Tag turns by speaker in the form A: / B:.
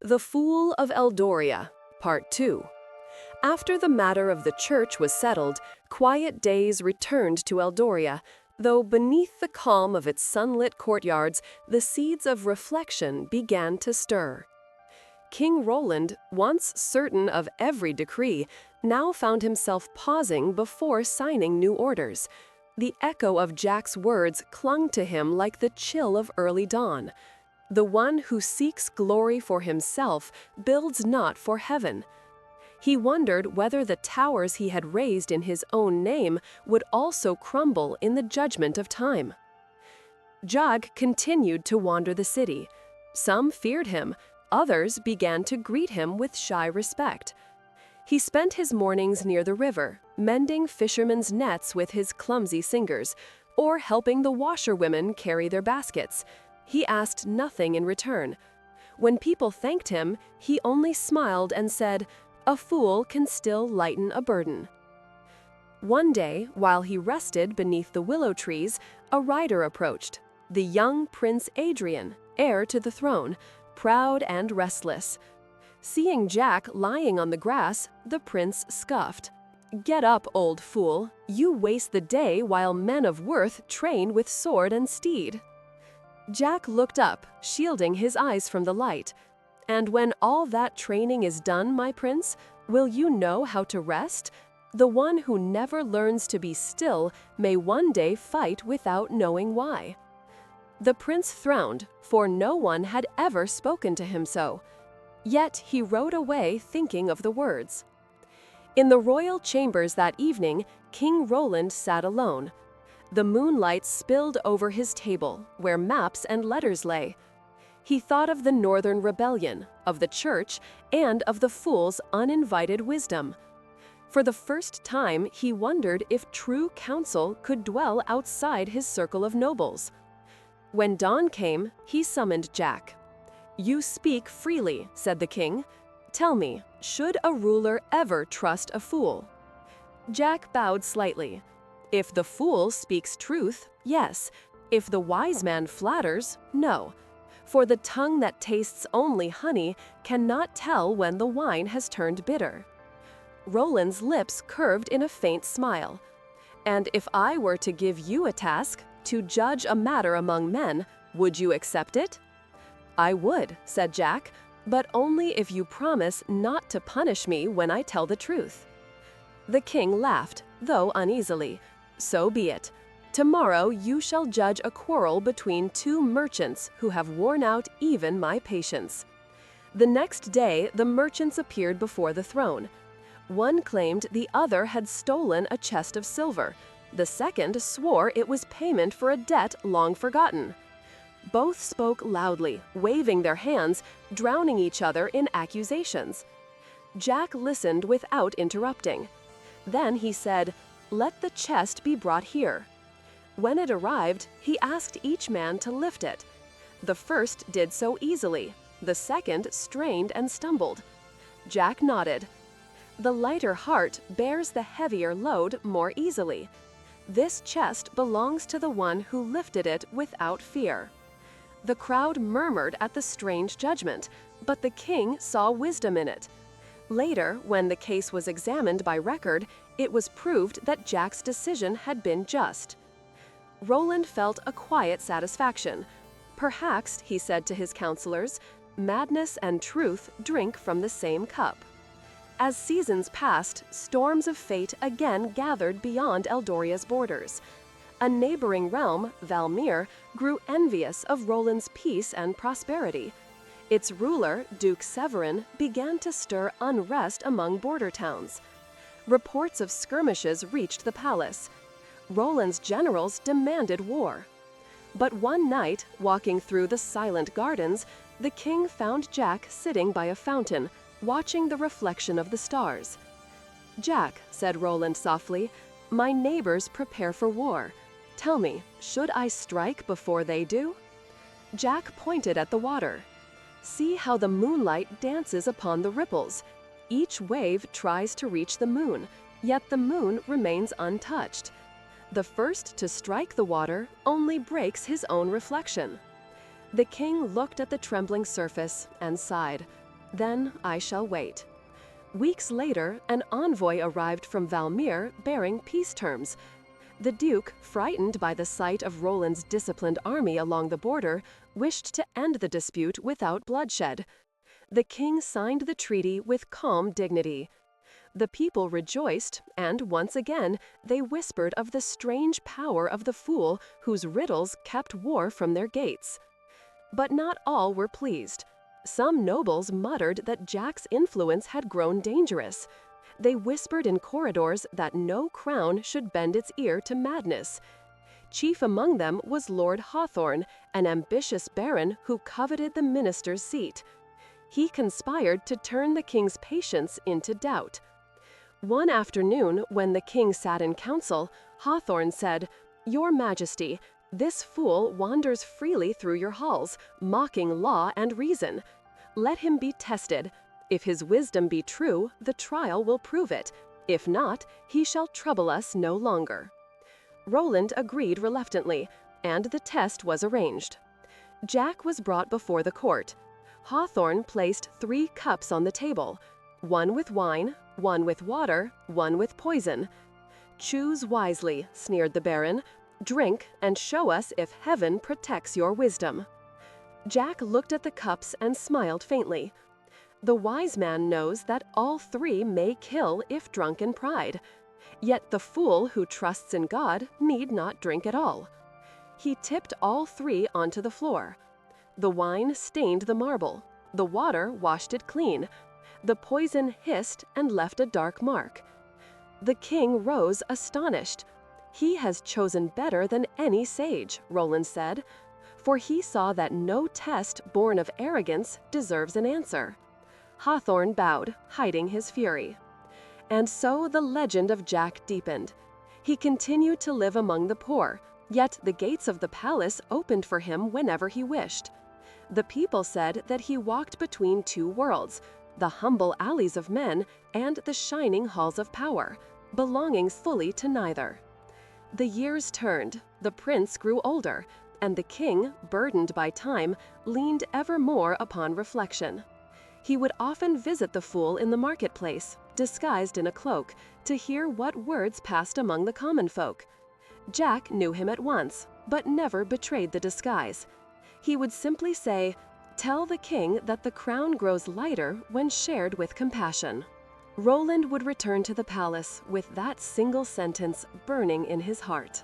A: The Fool of Eldoria, Part 2. After the matter of the church was settled, quiet days returned to Eldoria, though beneath the calm of its sunlit courtyards, the seeds of reflection began to stir. King Roland, once certain of every decree, now found himself pausing before signing new orders. The echo of Jack's words clung to him like the chill of early dawn. The one who seeks glory for himself builds not for heaven. He wondered whether the towers he had raised in his own name would also crumble in the judgment of time. Jack continued to wander the city. Some feared him, others began to greet him with shy respect. He spent his mornings near the river, mending fishermen's nets with his clumsy fingers, or helping the washerwomen carry their baskets. He asked nothing in return. When people thanked him, he only smiled and said, "A fool can still lighten a burden." One day, while he rested beneath the willow trees, a rider approached, the young Prince Adrian, heir to the throne, proud and restless. Seeing Jack lying on the grass, the prince scoffed. "Get up, old fool. You waste the day while men of worth train with sword and steed." Jack looked up, shielding his eyes from the light. "And when all that training is done, my prince, will you know how to rest? The one who never learns to be still may one day fight without knowing why." The prince frowned, for no one had ever spoken to him so. Yet he rode away thinking of the words. In the royal chambers that evening, King Roland sat alone. The moonlight spilled over his table, where maps and letters lay. He thought of the Northern Rebellion, of the church, and of the fool's uninvited wisdom. For the first time, he wondered if true counsel could dwell outside his circle of nobles. When dawn came, he summoned Jack. "You speak freely," said the king. "Tell me, should a ruler ever trust a fool?" Jack bowed slightly. "If the fool speaks truth, yes. If the wise man flatters, no. For the tongue that tastes only honey cannot tell when the wine has turned bitter." Roland's lips curved in a faint smile. "And if I were to give you a task, to judge a matter among men, would you accept it?" "I would," said Jack, "but only if you promise not to punish me when I tell the truth." The king laughed, though uneasily. "So be it. Tomorrow you shall judge a quarrel between two merchants who have worn out even my patience." The next day, the merchants appeared before the throne. One claimed the other had stolen a chest of silver. The second swore it was payment for a debt long forgotten. Both spoke loudly, waving their hands, drowning each other in accusations. Jack listened without interrupting. Then he said, "Let the chest be brought here." When it arrived, he asked each man to lift it. The first did so easily. The second strained and stumbled. Jack nodded. "The lighter heart bears the heavier load more easily. This chest belongs to the one who lifted it without fear." The crowd murmured at the strange judgment, but the king saw wisdom in it. Later, when the case was examined by record, it was proved that Jack's decision had been just. Roland felt a quiet satisfaction. Perhaps, he said to his counselors, madness and truth drink from the same cup. As seasons passed, storms of fate again gathered beyond Eldoria's borders. A neighboring realm, Valmir, grew envious of Roland's peace and prosperity. Its ruler, Duke Severin, began to stir unrest among border towns. Reports of skirmishes reached the palace. Roland's generals demanded war. But one night, walking through the silent gardens, the king found Jack sitting by a fountain, watching the reflection of the stars. "Jack," said Roland softly, "my neighbors prepare for war. Tell me, should I strike before they do?" Jack pointed at the water. "See how the moonlight dances upon the ripples. Each wave tries to reach the moon, yet the moon remains untouched. The first to strike the water only breaks his own reflection." The king looked at the trembling surface and sighed. Then I shall wait." Weeks later, an envoy arrived from Valmir bearing peace terms. The Duke, frightened by the sight of Roland's disciplined army along the border, wished to end the dispute without bloodshed. The king signed the treaty with calm dignity. The people rejoiced, and once again they whispered of the strange power of the fool whose riddles kept war from their gates. But not all were pleased. Some nobles muttered that Jack's influence had grown dangerous. They whispered in corridors that no crown should bend its ear to madness. Chief among them was Lord Hawthorne, an ambitious baron who coveted the minister's seat. He conspired to turn the king's patience into doubt. One afternoon, when the king sat in council, Hawthorne said, "Your Majesty, this fool wanders freely through your halls, mocking law and reason. Let him be tested. If his wisdom be true, the trial will prove it. If not, he shall trouble us no longer." Roland agreed reluctantly, and the test was arranged. Jack was brought before the court. Hawthorne placed 3 cups on the table, one with wine, one with water, one with poison. "Choose wisely," sneered the baron. "Drink and show us if heaven protects your wisdom." Jack looked at the cups and smiled faintly. The wise man knows that all 3 may kill if drunk in pride. Yet the fool who trusts in God need not drink at all. He tipped all 3 onto the floor. The wine stained the marble. The water washed it clean. The poison hissed and left a dark mark. The king rose astonished. "He has chosen better than any sage," Roland said, "for he saw that no test born of arrogance deserves an answer." Hawthorne bowed, hiding his fury. And so the legend of Jack deepened. He continued to live among the poor, yet the gates of the palace opened for him whenever he wished. The people said that he walked between 2 worlds, the humble alleys of men and the shining halls of power, belonging fully to neither. The years turned, the prince grew older, and the king, burdened by time, leaned ever more upon reflection. He would often visit the fool in the marketplace, disguised in a cloak, to hear what words passed among the common folk. Jack knew him at once, but never betrayed the disguise. He would simply say, "Tell the king that the crown grows lighter when shared with compassion." Roland would return to the palace with that single sentence burning in his heart.